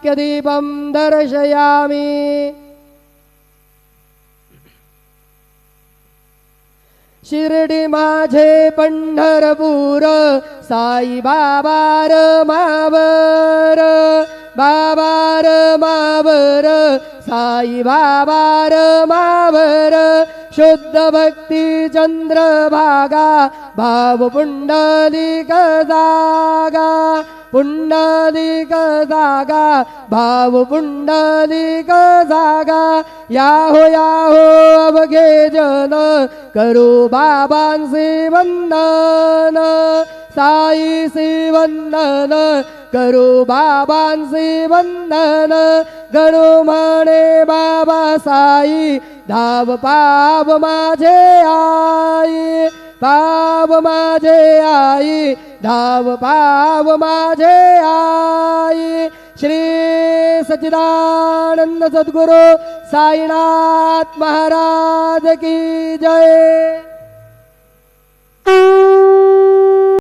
दीपं दर्शयामि। शिर्डी माझे पंढरपूर साई बाबार मावर, बाबार मावर साई बाबार मावर। शुद्ध भक्ती चंद्रभागा भाव पुंडलिक जागा, पुंडलिक जागा भाव पुंडलिक जागा। याहो याहो अवघे जन करू बाबांचे वंदन, साईचे वंदन करू बाबांचे वंदन। गणू म्हणे बाबा साई धाव पाव माझे आई, पाव माझे आई धाव पाव माझे आई। श्री सच्चिदानंद सद्गुरु साईनाथ महाराज की जय।